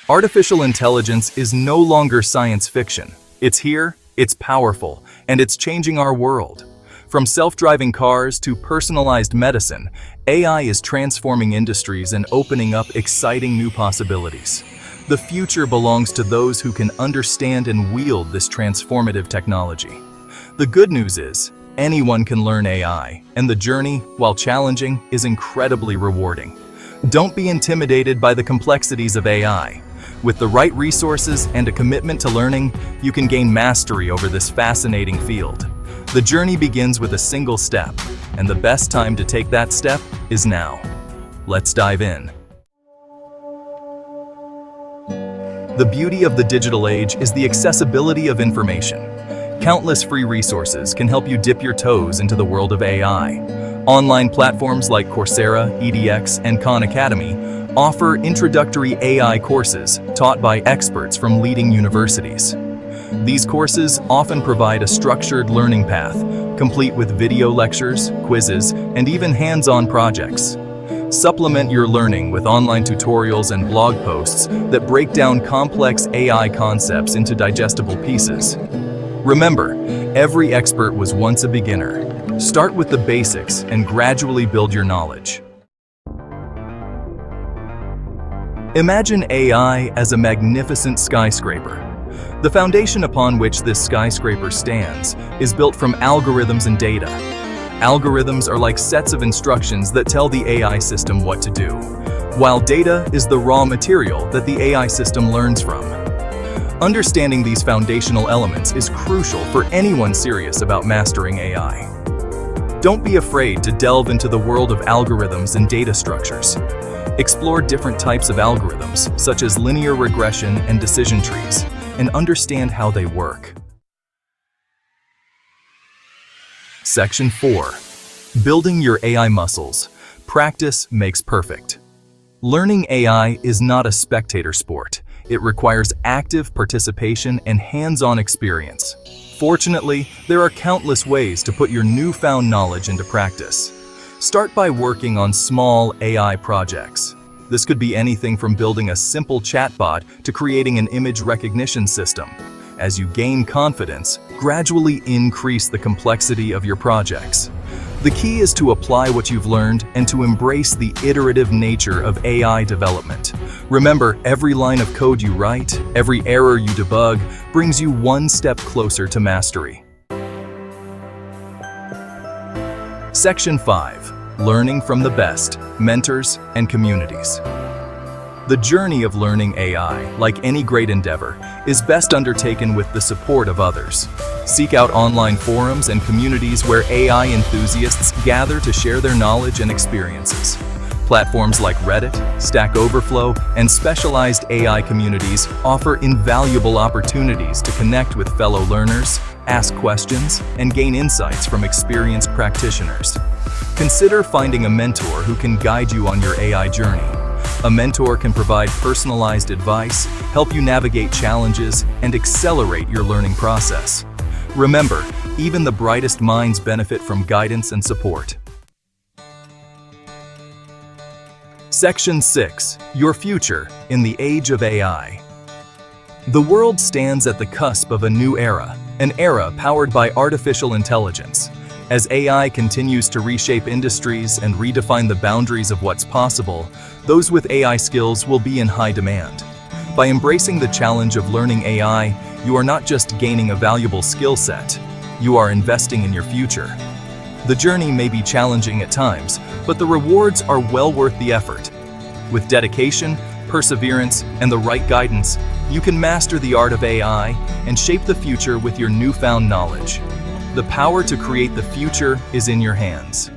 Artificial intelligence is no longer science fiction. It's here, it's powerful, and it's changing our world. From self-driving cars to personalized medicine, AI is transforming industries and opening up exciting new possibilities. The future belongs to those who can understand and wield this transformative technology. The good news is, anyone can learn AI, and the journey, while challenging, is incredibly rewarding. Don't be intimidated by the complexities of AI. With the right resources and a commitment to learning, you can gain mastery over this fascinating field. The journey begins with a single step, and the best time to take that step is now. Let's dive in. The beauty of the digital age is the accessibility of information. Countless free resources can help you dip your toes into the world of AI. Online platforms like Coursera, edX, and Khan Academy offer introductory AI courses taught by experts from leading universities. These courses often provide a structured learning path, complete with video lectures, quizzes, and even hands-on projects. Supplement your learning with online tutorials and blog posts that break down complex AI concepts into digestible pieces. Remember, every expert was once a beginner. Start with the basics and gradually build your knowledge. Imagine AI as a magnificent skyscraper. The foundation upon which this skyscraper stands is built from algorithms and data. Algorithms are like sets of instructions that tell the AI system what to do, while data is the raw material that the AI system learns from. Understanding these foundational elements is crucial for anyone serious about mastering AI. Don't be afraid to delve into the world of algorithms and data structures. Explore different types of algorithms, such as linear regression and decision trees, and understand how they work. Section 4. Building your AI muscles. Practice makes perfect. Learning AI is not a spectator sport. It requires active participation and hands-on experience. Fortunately, there are countless ways to put your newfound knowledge into practice. Start by working on small AI projects. This could be anything from building a simple chatbot to creating an image recognition system. As you gain confidence, gradually increase the complexity of your projects. The key is to apply what you've learned and to embrace the iterative nature of AI development. Remember, every line of code you write, every error you debug, brings you one step closer to mastery. Section 5. Learning from the best, mentors, and communities. The journey of learning AI, like any great endeavor, is best undertaken with the support of others. Seek out online forums and communities where AI enthusiasts gather to share their knowledge and experiences. Platforms like Reddit, Stack Overflow, and specialized AI communities offer invaluable opportunities to connect with fellow learners, ask questions, and gain insights from experienced practitioners. Consider finding a mentor who can guide you on your AI journey. A mentor can provide personalized advice, help you navigate challenges, and accelerate your learning process. Remember, even the brightest minds benefit from guidance and support. Section 6. Your future in the age of AI. The world stands at the cusp of a new era, an era powered by artificial intelligence. As AI continues to reshape industries and redefine the boundaries of what's possible, those with AI skills will be in high demand. By embracing the challenge of learning AI, you are not just gaining a valuable skill set, you are investing in your future. The journey may be challenging at times, but the rewards are well worth the effort. With dedication, perseverance, and the right guidance, you can master the art of AI and shape the future with your newfound knowledge. The power to create the future is in your hands.